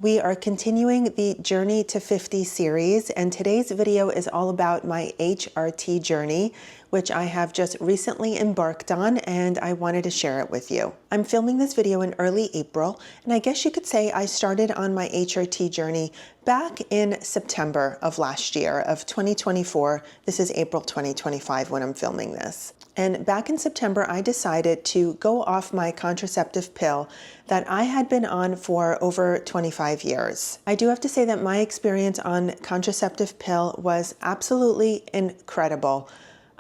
We are continuing the Journey to 50 series, and today's video is all about my HRT journey, which I have just recently embarked on, and I wanted to share it with you. I'm filming this video in early April, and I guess you could say I started on my HRT journey back in September of last year, of 2024. This is April 2025 when I'm filming this. And back in September, I decided to go off my contraceptive pill that I had been on for over 25 years. I do have to say that my experience on contraceptive pill was absolutely incredible.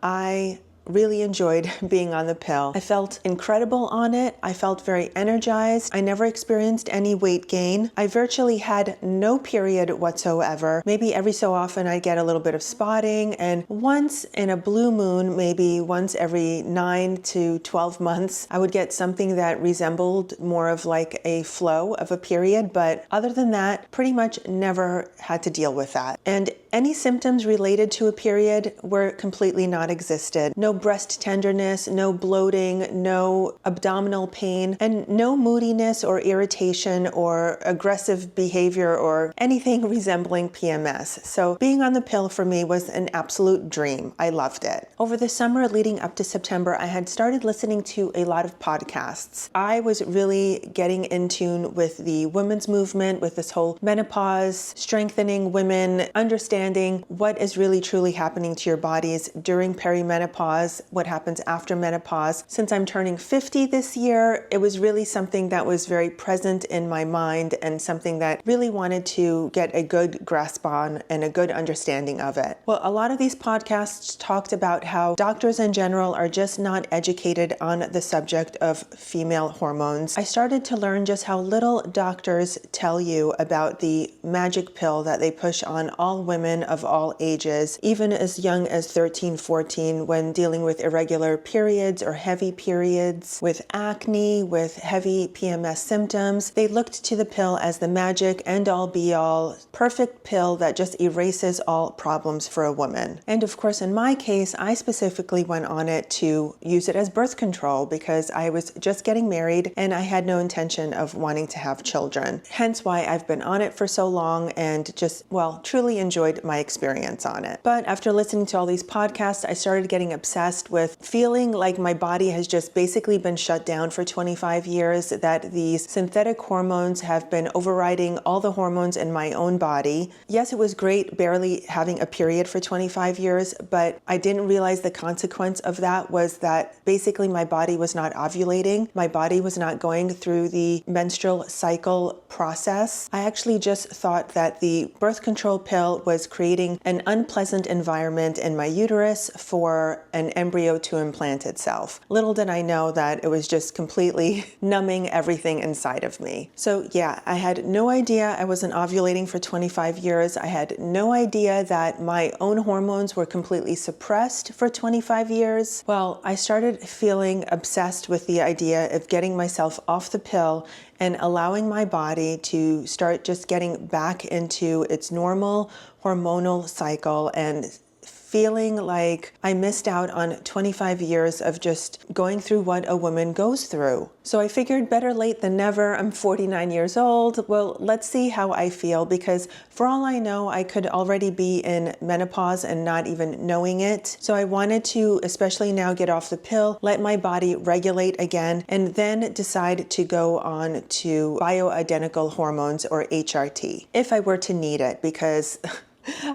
I really enjoyed being on the pill. I felt incredible on it. I felt very energized. I never experienced any weight gain. I virtually had no period whatsoever. Maybe every so often I'd get a little bit of spotting, and once in a blue moon, maybe once every 9 to 12 months, I would get something that resembled more of like a flow of a period. But other than that, pretty much never had to deal with that. And any symptoms related to a period were completely non-existent. No breast tenderness, no bloating, no abdominal pain, and no moodiness or irritation or aggressive behavior or anything resembling PMS. So being on the pill for me was an absolute dream. I loved it. Over the summer leading up to September, I had started listening to a lot of podcasts. I was really getting in tune with the women's movement, with this whole menopause, strengthening women, understanding what is really truly happening to your bodies during perimenopause, what happens after menopause. Since I'm turning 50 this year, it was really something that was very present in my mind and something that really wanted to get a good grasp on and a good understanding of it. Well, a lot of these podcasts talked about how doctors in general are just not educated on the subject of female hormones. I started to learn just how little doctors tell you about the magic pill that they push on all women of all ages, even as young as 13, 14, when dealing with irregular periods or heavy periods, with acne, with heavy PMS symptoms. They looked to the pill as the magic end-all be-all, perfect pill that just erases all problems for a woman. And of course, in my case, I specifically went on it to use it as birth control because I was just getting married and I had no intention of wanting to have children. Hence why I've been on it for so long and just, well, truly enjoyed my experience on it. But after listening to all these podcasts, I started getting obsessed with feeling like my body has just basically been shut down for 25 years, that these synthetic hormones have been overriding all the hormones in my own body. Yes, it was great barely having a period for 25 years, but I didn't realize the consequence of that was that basically my body was not ovulating. My body was not going through the menstrual cycle process. I actually just thought that the birth control pill was creating an unpleasant environment in my uterus for an embryo to implant itself. Little did I know that it was just completely numbing everything inside of me. So yeah, I had no idea I wasn't ovulating for 25 years. I had no idea that my own hormones were completely suppressed for 25 years. Well, I started feeling obsessed with the idea of getting myself off the pill and allowing my body to start just getting back into its normal hormonal cycle and feeling like I missed out on 25 years of just going through what a woman goes through. So I figured better late than never. I'm 49 years old. Well, let's see how I feel, because for all I know, I could already be in menopause and not even knowing it. So I wanted to, especially now, get off the pill, let my body regulate again, and then decide to go on to bioidentical hormones, or HRT, if I were to need it, because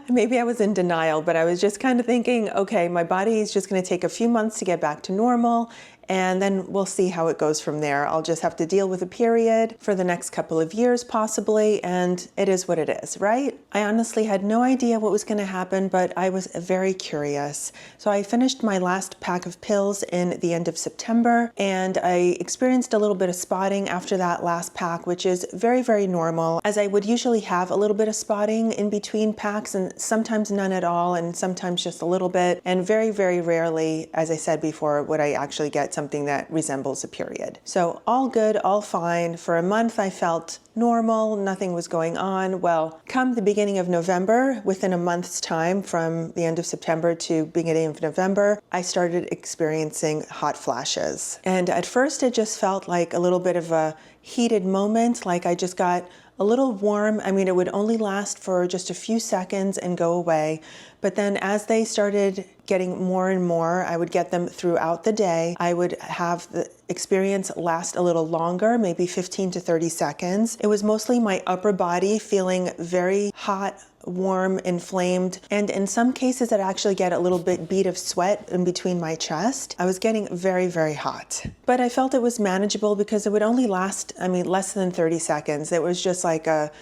maybe I was in denial, but I was just kind of thinking, okay, my body is just going to take a few months to get back to normal, and then we'll see how it goes from there. I'll just have to deal with a period for the next couple of years possibly, and it is what it is, right? I honestly had no idea what was going to happen, but I was very curious. So I finished my last pack of pills in the end of September, and I experienced a little bit of spotting after that last pack, which is very, very normal, as I would usually have a little bit of spotting in between packs, and sometimes none at all, and sometimes just a little bit, and very, very rarely, as I said before, would I actually get something that resembles a period. So all good, all fine. For a month I felt normal, nothing was going on. Well, come the beginning of November, within a month's time from the end of September to beginning of November, I started experiencing hot flashes. And at first it just felt like a little bit of a heated moment, like I just got a little warm. I mean, it would only last for just a few seconds and go away. But then as they started getting more and more, I would get them throughout the day. I would have the experience last a little longer, maybe 15 to 30 seconds. It was mostly my upper body feeling very hot, warm, inflamed, and in some cases I'd actually get a little bead of sweat in between my chest. I was getting very, very hot. But I felt it was manageable because it would only last, less than 30 seconds. It was just like a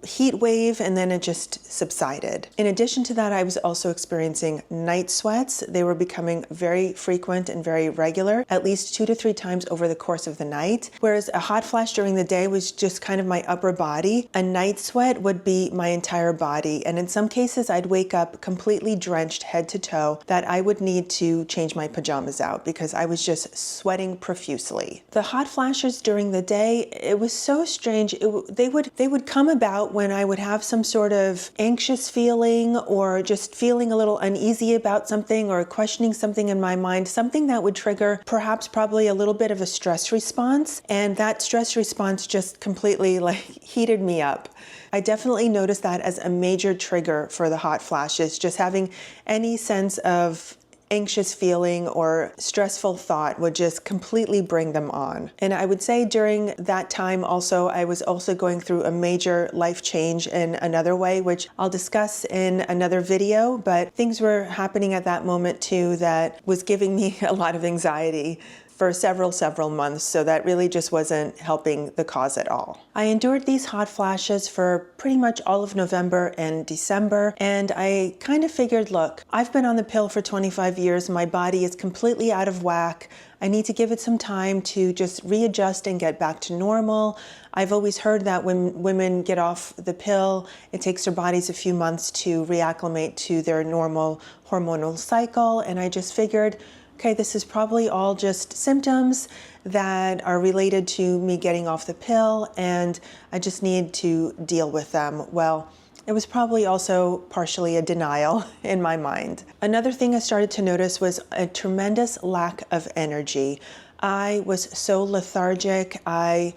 heat wave, and then it just subsided. In addition to that, I was also experiencing night sweats. They were becoming very frequent and very regular, at least 2 to 3 times over the course of the night. Whereas a hot flash during the day was just kind of my upper body. A night sweat would be my entire body. And in some cases, I'd wake up completely drenched head to toe that I would need to change my pajamas out because I was just sweating profusely. The hot flashes during the day, it was so strange. They would come about when I would have some sort of anxious feeling or just feeling a little uneasy about something or questioning something in my mind, something that would trigger probably a little bit of a stress response. And that stress response just completely heated me up. I definitely noticed that as a major trigger for the hot flashes, just having any sense of anxious feeling or stressful thought would just completely bring them on. And I would say during that time also, I was also going through a major life change in another way, which I'll discuss in another video, but things were happening at that moment too that was giving me a lot of anxiety for several months, so that really just wasn't helping the cause at all. I endured these hot flashes for pretty much all of November and December, and I kind of figured, look, I've been on the pill for 25 years, my body is completely out of whack, I need to give it some time to just readjust and get back to normal. I've always heard that when women get off the pill, it takes their bodies a few months to reacclimate to their normal hormonal cycle, and I just figured, okay, this is probably all just symptoms that are related to me getting off the pill, and I just need to deal with them. Well, it was probably also partially a denial in my mind. Another thing I started to notice was a tremendous lack of energy. I was so lethargic. I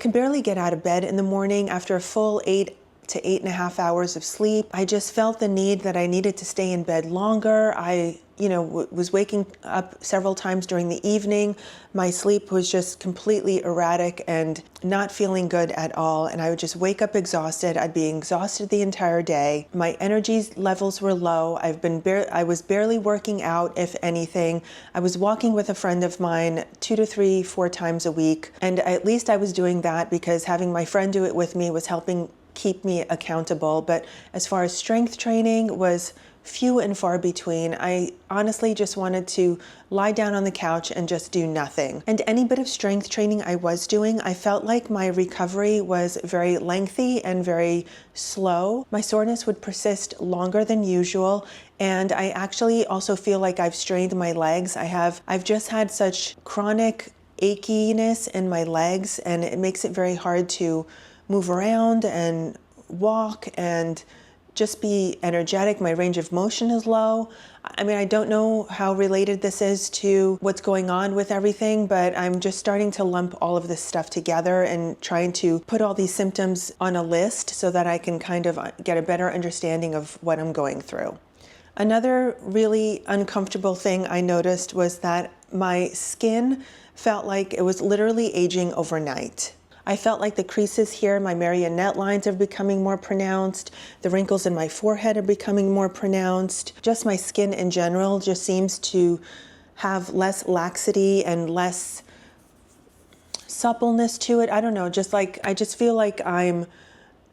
could barely get out of bed in the morning after a full 8 to 8.5 hours of sleep. I just felt the need that I needed to stay in bed longer. I was waking up several times during the evening. My sleep was just completely erratic and not feeling good at all. And I would just wake up exhausted. I'd be exhausted the entire day. My energy levels were low. I was barely working out, if anything. I was walking with a friend of mine 2 to 3, 4 times a week. And at least I was doing that because having my friend do it with me was helping keep me accountable. But as far as strength training was few and far between. I honestly just wanted to lie down on the couch and just do nothing. And any bit of strength training I was doing, I felt like my recovery was very lengthy and very slow. My soreness would persist longer than usual. And I actually also feel like I've strained my legs. I've just had such chronic achiness in my legs, and it makes it very hard to move around and walk and just be energetic. My range of motion is low. I don't know how related this is to what's going on with everything, but I'm just starting to lump all of this stuff together and trying to put all these symptoms on a list so that I can kind of get a better understanding of what I'm going through. Another really uncomfortable thing I noticed was that my skin felt like it was literally aging overnight. I felt like the creases here, my marionette lines are becoming more pronounced. The wrinkles in my forehead are becoming more pronounced. Just my skin in general just seems to have less laxity and less suppleness to it. I don't know, I just feel like I'm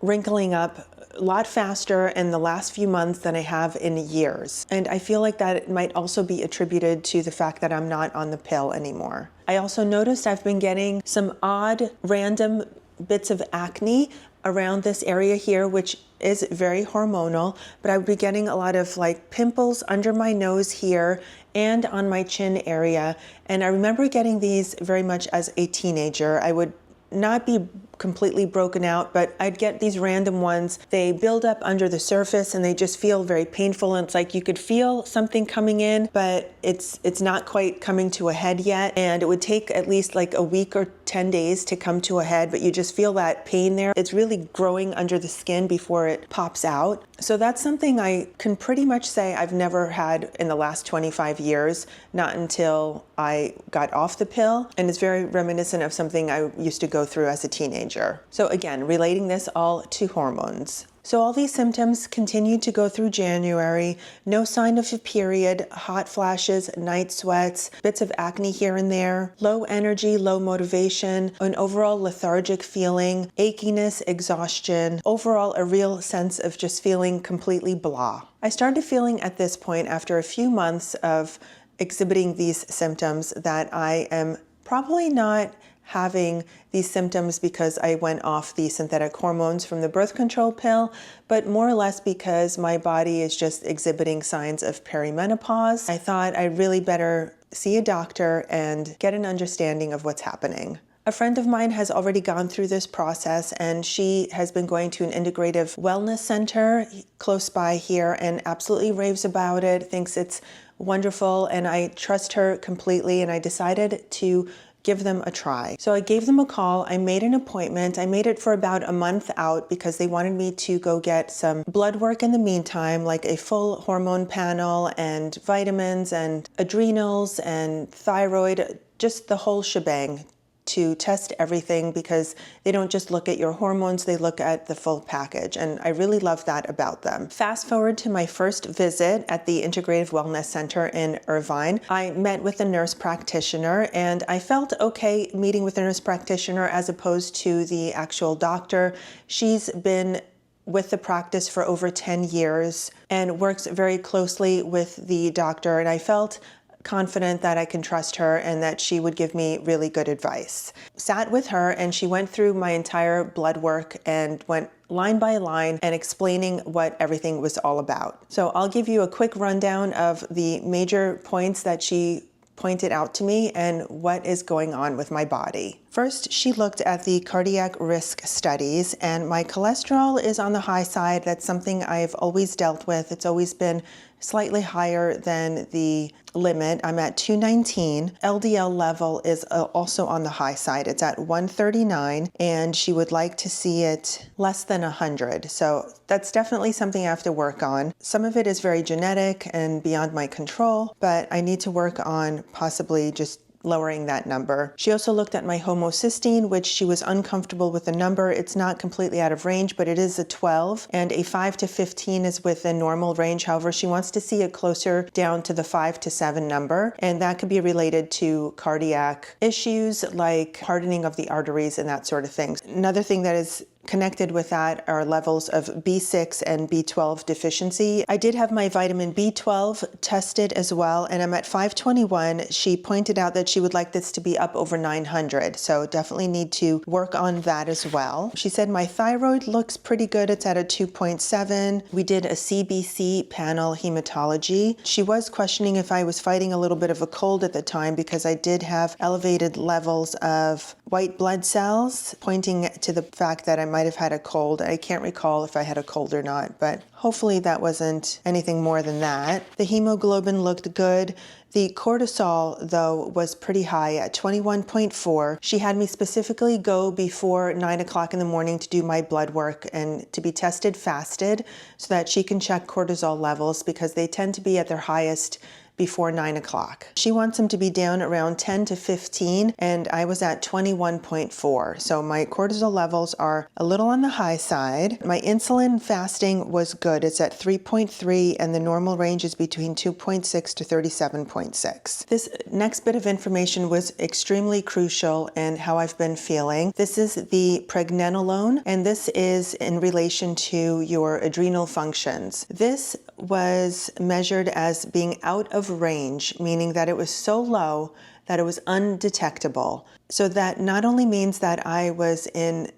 wrinkling up a lot faster in the last few months than I have in years. And I feel like that might also be attributed to the fact that I'm not on the pill anymore. I also noticed I've been getting some odd random bits of acne around this area here, which is very hormonal, but I would be getting a lot of pimples under my nose here and on my chin area. And I remember getting these very much as a teenager. I would not be completely broken out, but I'd get these random ones. They build up under the surface and they just feel very painful. And it's like you could feel something coming in, but it's not quite coming to a head yet. And it would take at least like a week or 10 days to come to a head, but you just feel that pain there. It's really growing under the skin before it pops out. So that's something I can pretty much say I've never had in the last 25 years, not until I got off the pill. And it's very reminiscent of something I used to go through as a teenager. So again, relating this all to hormones. So all these symptoms continued to go through January. No sign of a period, hot flashes, night sweats, bits of acne here and there, low energy, low motivation, an overall lethargic feeling, achiness, exhaustion, overall a real sense of just feeling completely blah. I started feeling at this point, after a few months of exhibiting these symptoms, that I am probably not having these symptoms because I went off the synthetic hormones from the birth control pill, but more or less because my body is just exhibiting signs of perimenopause. I thought I really better see a doctor and get an understanding of what's happening. A friend of mine has already gone through this process, and she has been going to an integrative wellness center close by here and absolutely raves about it, thinks it's wonderful, and I trust her completely, and I decided to give them a try. So I gave them a call. I made an appointment. I made it for about a month out because they wanted me to go get some blood work in the meantime, like a full hormone panel and vitamins and adrenals and thyroid, just the whole shebang, to test everything, because they don't just look at your hormones, they look at the full package. And I really love that about them. Fast forward to my first visit at the Integrative Wellness Center in Irvine. I met with a nurse practitioner, and I felt okay meeting with a nurse practitioner as opposed to the actual doctor. She's been with the practice for over 10 years and works very closely with the doctor, and I felt confident that I can trust her and that she would give me really good advice. Sat with her, and she went through my entire blood work and went line by line and explaining what everything was all about. So I'll give you a quick rundown of the major points that she pointed out to me and what is going on with my body. First, she looked at the cardiac risk studies, and my cholesterol is on the high side. That's something I've always dealt with. It's always been slightly higher than the limit. I'm at 219. LDL level is also on the high side. It's at 139, and she would like to see it less than 100. So that's definitely something I have to work on. Some of it is very genetic and beyond my control, but I need to work on possibly just lowering that number. She also looked at my homocysteine, which she was uncomfortable with the number. It's not completely out of range, but it is a 12, and a 5 to 15 is within normal range. However, she wants to see it closer down to the 5 to 7 number, and that could be related to cardiac issues like hardening of the arteries and that sort of thing. Another thing that is connected with that are levels of B6 and B12 deficiency. I did have my vitamin B12 tested as well, and I'm at 521. She pointed out that she would like this to be up over 900, so definitely need to work on that as well. She said my thyroid looks pretty good. It's at a 2.7. We did a CBC panel hematology. She was questioning if I was fighting a little bit of a cold at the time because I did have elevated levels of white blood cells, pointing to the fact that I might have had a cold. I can't recall if I had a cold or not, but hopefully that wasn't anything more than that. The hemoglobin looked good. The cortisol, though, was pretty high at 21.4. She had me specifically go before 9 o'clock in the morning to do my blood work and to be tested fasted so that she can check cortisol levels, because they tend to be at their highest before 9 o'clock. She wants them to be down around 10 to 15, and I was at 21.4. So my cortisol levels are a little on the high side. My insulin fasting was good. It's at 3.3, and the normal range is between 2.6 to 37.6. This next bit of information was extremely crucial in how I've been feeling. This is the pregnenolone, and this is in relation to your adrenal functions. This was measured as being out of range, meaning that it was so low that it was undetectable. So that not only means that I was in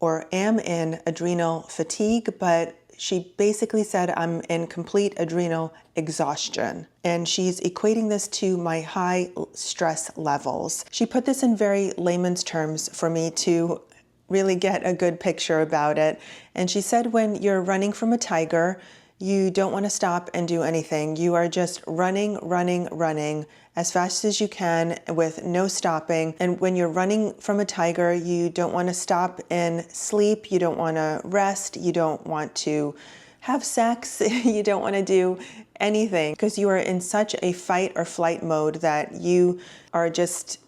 or am in adrenal fatigue, but she basically said I'm in complete adrenal exhaustion. And she's equating this to my high stress levels. She put this in very layman's terms for me to really get a good picture about it. And she said when you're running from a tiger, you don't want to stop and do anything. You are just running, running, running as fast as you can with no stopping. And when you're running from a tiger, you don't want to stop and sleep. You don't want to rest. You don't want to have sex. You don't want to do anything because you are in such a fight or flight mode that you are just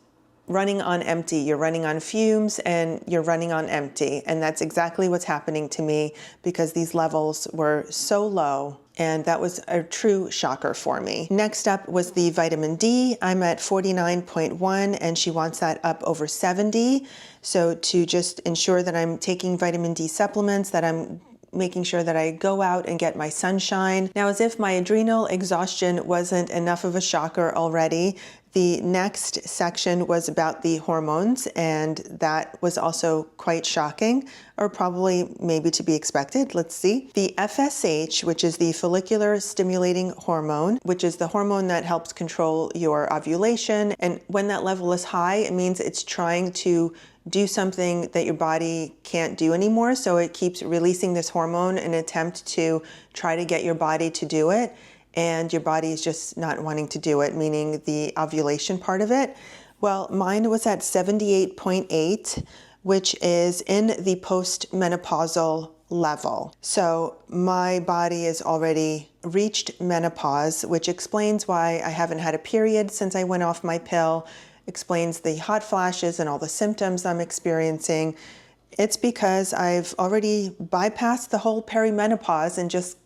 running on empty. You're running on fumes and you're running on empty. And that's exactly what's happening to me because these levels were so low. And that was a true shocker for me. Next up was the vitamin D. I'm at 49.1 and she wants that up over 70. So to just ensure that I'm taking vitamin D supplements, that I'm making sure that I go out and get my sunshine. Now, as if my adrenal exhaustion wasn't enough of a shocker already, the next section was about the hormones, and that was also quite shocking, or probably maybe to be expected. Let's see. The FSH, which is the follicular stimulating hormone, which is the hormone that helps control your ovulation. And when that level is high, it means it's trying to do something that your body can't do anymore. So it keeps releasing this hormone in an attempt to try to get your body to do it. And your body is just not wanting to do it, meaning the ovulation part of it. Well, mine was at 78.8, which is in the postmenopausal level. So my body has already reached menopause, which explains why I haven't had a period since I went off my pill, explains the hot flashes and all the symptoms I'm experiencing. It's because I've already bypassed the whole perimenopause and just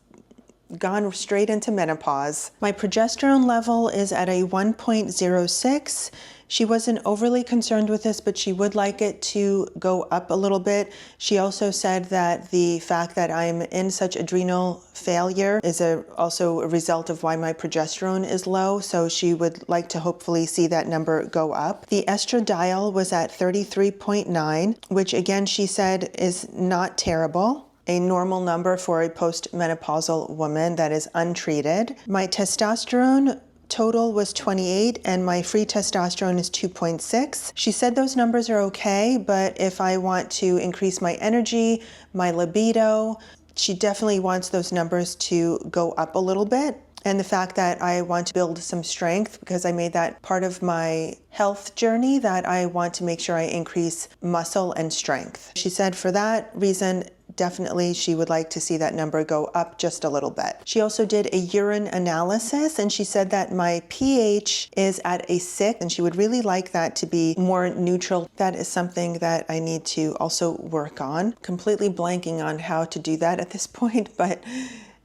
gone straight into menopause. My progesterone level is at a 1.06. She wasn't overly concerned with this, but she would like it to go up a little bit. She also said that the fact that I'm in such adrenal failure is also a result of why my progesterone is low. So she would like to hopefully see that number go up. The estradiol was at 33.9, which again, she said is not terrible. A normal number for a postmenopausal woman that is untreated. My testosterone total was 28 and my free testosterone is 2.6. She said those numbers are okay, but if I want to increase my energy, my libido, she definitely wants those numbers to go up a little bit. And the fact that I want to build some strength because I made that part of my health journey, that I want to make sure I increase muscle and strength. She said for that reason, definitely she would like to see that number go up just a little bit. She also did a urine analysis and she said that my pH is at a 6 and she would really like that to be more neutral. That is something that I need to also work on. Completely blanking on how to do that at this point, but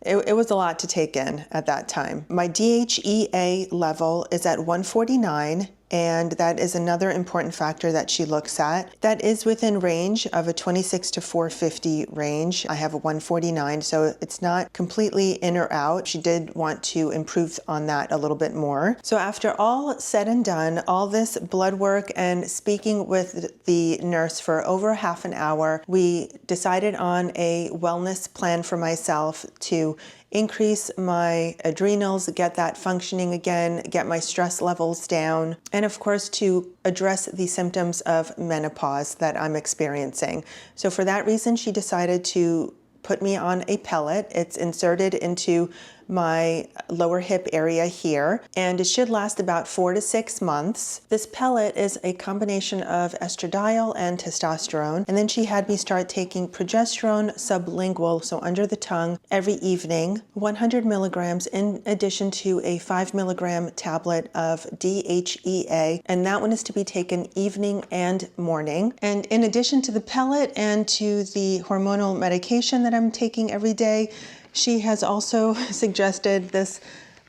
it was a lot to take in at that time. My DHEA level is at 149, and that is another important factor that she looks at. That is within range of a 26 to 450 range. I have a 149, so it's not completely in or out. She did want to improve on that a little bit more. So after all said and done, all this blood work and speaking with the nurse for over half an hour, we decided on a wellness plan for myself to increase my adrenals, get that functioning again, get my stress levels down, and of course to address the symptoms of menopause that I'm experiencing. So for that reason, she decided to put me on a pellet. It's inserted into my lower hip area here, and it should last about 4 to 6 months. This pellet is a combination of estradiol and testosterone, and then she had me start taking progesterone sublingual, so under the tongue, every evening, 100 milligrams in addition to a 5 milligram tablet of DHEA, and that one is to be taken evening and morning. And in addition to the pellet and to the hormonal medication that I'm taking every day, she has also suggested this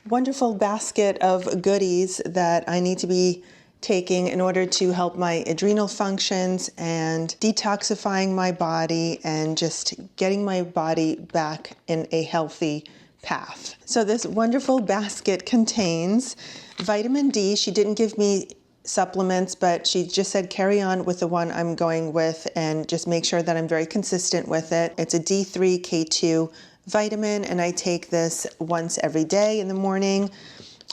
wonderful basket of goodies that I need to be taking in order to help my adrenal functions and detoxifying my body and just getting my body back in a healthy path. So this wonderful basket contains vitamin D. She didn't give me supplements, but she just said carry on with the one I'm going with and just make sure that I'm very consistent with it. It's a D3K2 vitamin, and I take this once every day in the morning.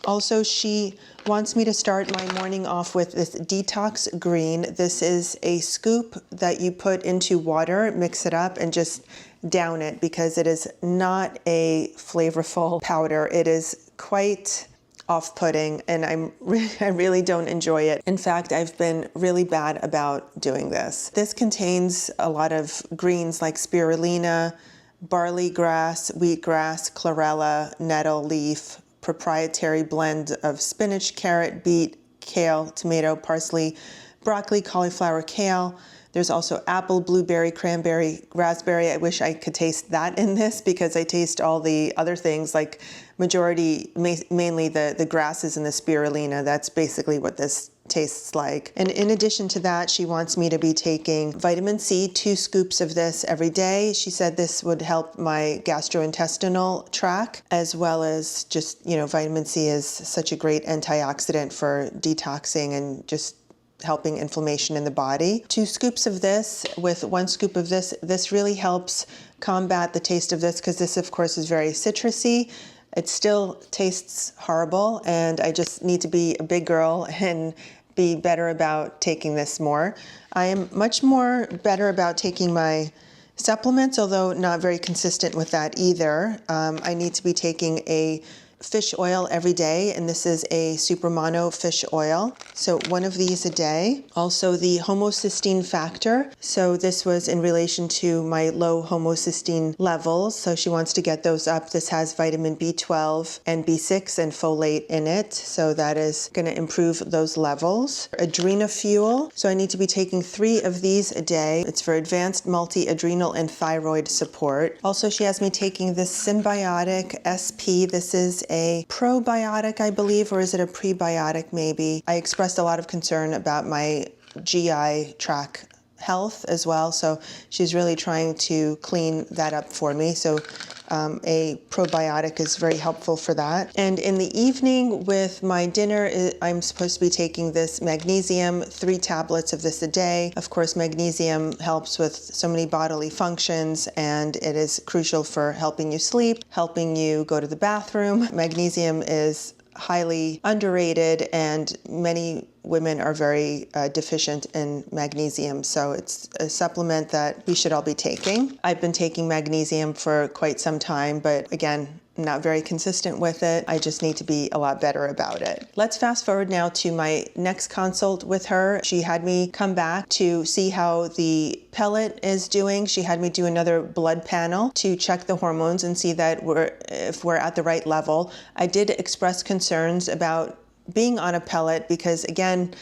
Also, she wants me to start my morning off with this detox green. This is a scoop that you put into water, mix it up, and just down it because it is not a flavorful powder. It is quite off-putting, and I really don't enjoy it. In fact, I've been really bad about doing this. This contains a lot of greens like spirulina, barley grass, wheatgrass, chlorella, nettle leaf, proprietary blend of spinach, carrot, beet, kale, tomato, parsley, broccoli, cauliflower, kale. There's also apple, blueberry, cranberry, raspberry. I wish I could taste that in this because I taste all the other things like mainly the grasses and the spirulina. That's basically what this tastes like. And in addition to that, she wants me to be taking vitamin C, 2 scoops of this every day. She said this would help my gastrointestinal tract, as well as just, vitamin C is such a great antioxidant for detoxing and just helping inflammation in the body. 2 scoops of this with 1 scoop of this. This really helps combat the taste of this because this, of course, is very citrusy. It still tastes horrible, and I just need to be a big girl and be better about taking this more. I am much more better about taking my supplements, although not very consistent with that either. I need to be taking a fish oil every day, and this is a super mono fish oil. So 1 of these a day. Also the homocysteine factor. So this was in relation to my low homocysteine levels. So she wants to get those up. This has vitamin B12 and B6 and folate in it. So that is going to improve those levels. Adrenofuel. So I need to be taking 3 of these a day. It's for advanced multi-adrenal and thyroid support. Also, she has me taking this Symbiotic SP. This is a probiotic, I believe, or is it a prebiotic maybe? I expressed a lot of concern about my GI tract health as well, so she's really trying to clean that up for me. So a probiotic is very helpful for that. And in the evening with my dinner, I'm supposed to be taking this magnesium, 3 tablets of this a day. Of course, magnesium helps with so many bodily functions, and it is crucial for helping you sleep, helping you go to the bathroom. Magnesium is highly underrated, and many women are very deficient in magnesium, so it's a supplement that we should all be taking. I've been taking magnesium for quite some time, but again, not very consistent with it. I just need to be a lot better about it. Let's fast forward now to my next consult with her. She had me come back to see how the pellet is doing. She had me do another blood panel to check the hormones and see that if we're at the right level. I did express concerns about being on a pellet because, again,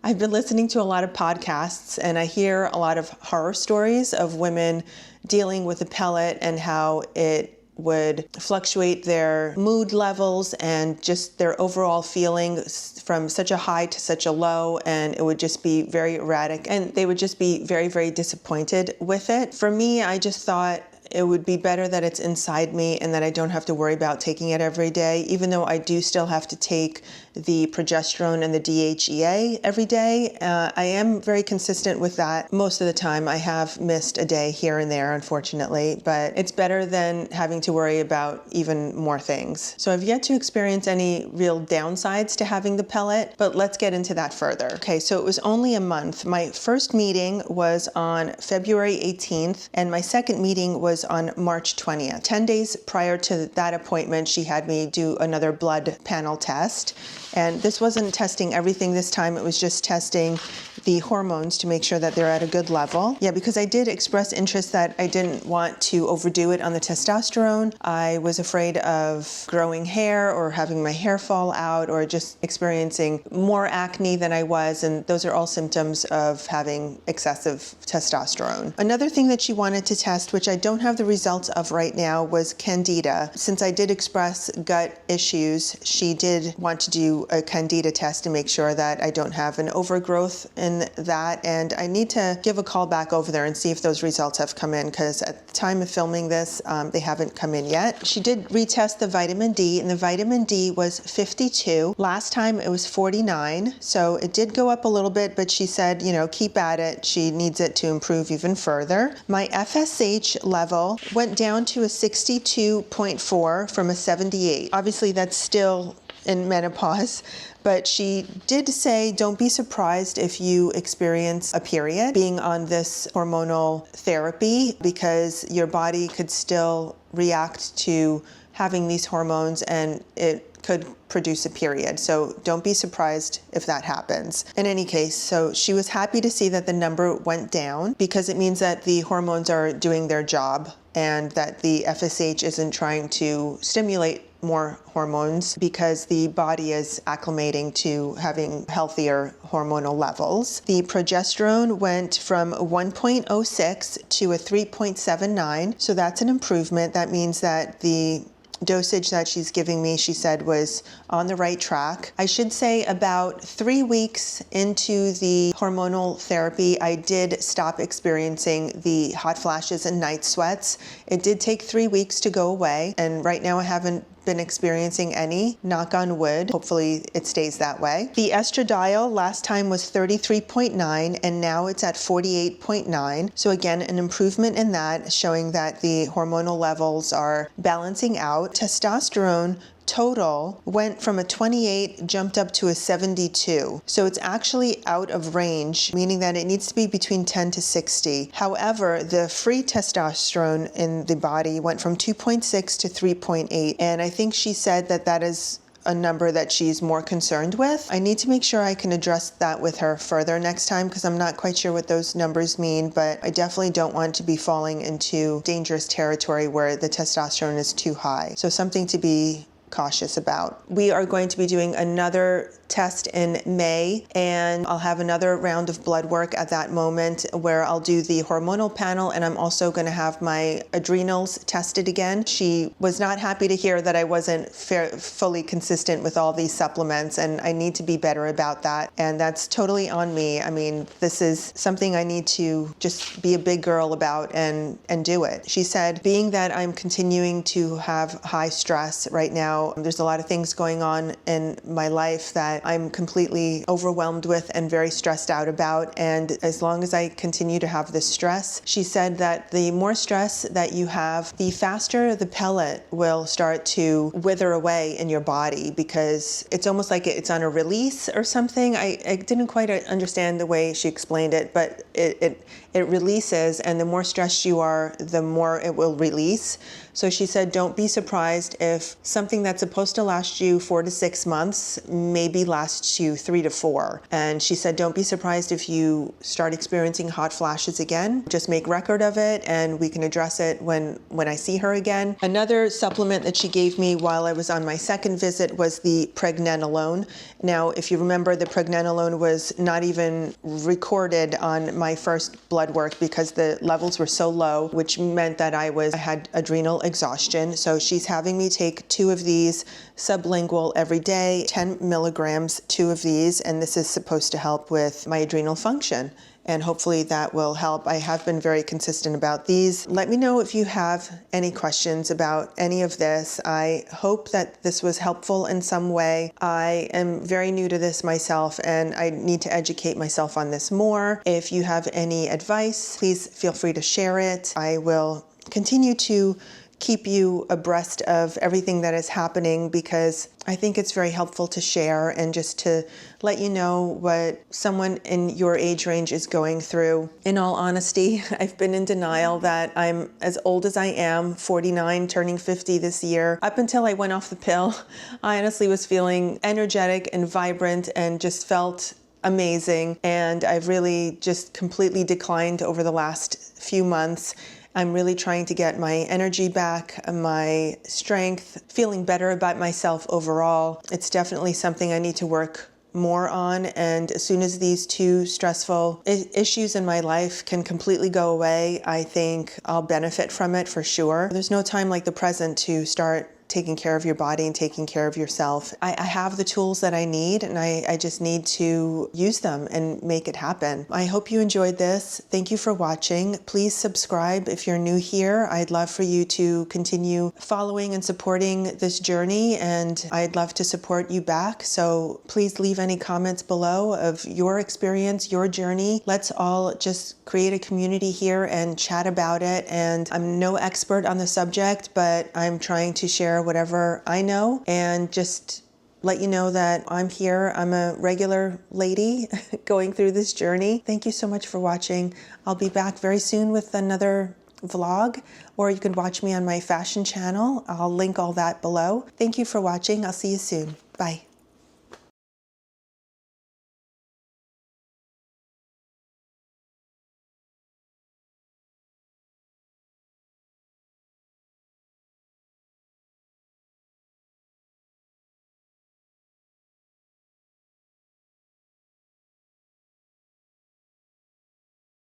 I've been listening to a lot of podcasts and I hear a lot of horror stories of women dealing with a pellet and how it would fluctuate their mood levels and just their overall feeling from such a high to such a low, and it would just be very erratic, and they would just be very, very disappointed with it. For me, I just thought it would be better that it's inside me and that I don't have to worry about taking it every day, even though I do still have to take the progesterone and the DHEA every day. I am very consistent with that most of the time. I have missed a day here and there, unfortunately, but it's better than having to worry about even more things. So I've yet to experience any real downsides to having the pellet, but let's get into that further. Okay, so it was only a month. My first meeting was on February 18th, and my second meeting was on March 20th. 10 days prior to that appointment, she had me do another blood panel test. And this wasn't testing everything this time, it was just testing the hormones to make sure that they're at a good level. Yeah, because I did express interest that I didn't want to overdo it on the testosterone. I was afraid of growing hair or having my hair fall out or just experiencing more acne than I was, and those are all symptoms of having excessive testosterone. Another thing that she wanted to test, which I don't have the results of right now, was candida. Since I did express gut issues, she did want to do a candida test to make sure that I don't have an overgrowth in that, and I need to give a call back over there and see if those results have come in, because at the time of filming this, they haven't come in yet. She did retest the vitamin D, and the vitamin D was 52. Last time it was 49, so it did go up a little bit, but she said, keep at it. She needs it to improve even further. My FSH level went down to a 62.4 from a 78. Obviously, that's still in menopause, but she did say don't be surprised if you experience a period being on this hormonal therapy, because your body could still react to having these hormones and it could produce a period. So don't be surprised if that happens. In any case, so she was happy to see that the number went down, because it means that the hormones are doing their job and that the FSH isn't trying to stimulate more hormones, because the body is acclimating to having healthier hormonal levels. The progesterone went from 1.06 to a 3.79, so that's an improvement. That means that the dosage that she's giving me, she said, was on the right track. I should say about 3 weeks into the hormonal therapy, I did stop experiencing the hot flashes and night sweats. It did take 3 weeks to go away, and right now I haven't been experiencing any, knock on wood. Hopefully it stays that way. The estradiol last time was 33.9 and now it's at 48.9. So again, an improvement in that, showing that the hormonal levels are balancing out. Testosterone total went from a 28, jumped up to a 72. So it's actually out of range, meaning that it needs to be between 10 to 60. However, the free testosterone in the body went from 2.6 to 3.8. And I think she said that that is a number that she's more concerned with. I need to make sure I can address that with her further next time, because I'm not quite sure what those numbers mean, but I definitely don't want to be falling into dangerous territory where the testosterone is too high. So something to be cautious about. We are going to be doing another test in May, and I'll have another round of blood work at that moment where I'll do the hormonal panel, and I'm also going to have my adrenals tested again. She was not happy to hear that I wasn't fully consistent with all these supplements, and I need to be better about that, and that's totally on me. I mean, this is something I need to just be a big girl about and do it. She said, being that I'm continuing to have high stress right now, there's a lot of things going on in my life that I'm completely overwhelmed with and very stressed out about. And as long as I continue to have this stress, she said that the more stress that you have, the faster the pellet will start to wither away in your body, because it's almost like it's on a release or something. I didn't quite understand the way she explained it, but it releases, and the more stressed you are, the more it will release. So she said, don't be surprised if something that's supposed to last you 4 to 6 months maybe lasts you 3 to 4. And she said, don't be surprised if you start experiencing hot flashes again. Just make record of it, and we can address it when I see her again. Another supplement that she gave me while I was on my second visit was the pregnenolone. Now, if you remember, the pregnenolone was not even recorded on my first blood work because the levels were so low, which meant that I had adrenal exhaustion. So she's having me take 2 of these sublingual every day, 10 milligrams, 2 of these, and this is supposed to help with my adrenal function. And hopefully that will help. I have been very consistent about these. Let me know if you have any questions about any of this. I hope that this was helpful in some way. I am very new to this myself, and I need to educate myself on this more. If you have any advice, please feel free to share it. I will continue to keep you abreast of everything that is happening, because I think it's very helpful to share and just to let you know what someone in your age range is going through. In all honesty, I've been in denial that I'm as old as I am, 49, turning 50 this year. Up until I went off the pill, I honestly was feeling energetic and vibrant and just felt amazing. And I've really just completely declined over the last few months. I'm really trying to get my energy back, my strength, feeling better about myself overall. It's definitely something I need to work more on, and as soon as these 2 stressful issues in my life can completely go away, I think I'll benefit from it for sure. There's no time like the present to start taking care of your body and taking care of yourself. I have the tools that I need, and I just need to use them and make it happen. I hope you enjoyed this. Thank you for watching. Please subscribe if you're new here. I'd love for you to continue following and supporting this journey, and I'd love to support you back. So please leave any comments below of your experience, your journey. Let's all just create a community here and chat about it. And I'm no expert on the subject, but I'm trying to share whatever I know and just let you know that I'm here. I'm a regular lady going through this journey. Thank you so much for watching. I'll be back very soon with another vlog, or you can watch me on my fashion channel. I'll link all that below. Thank you for watching. I'll see you soon. Bye.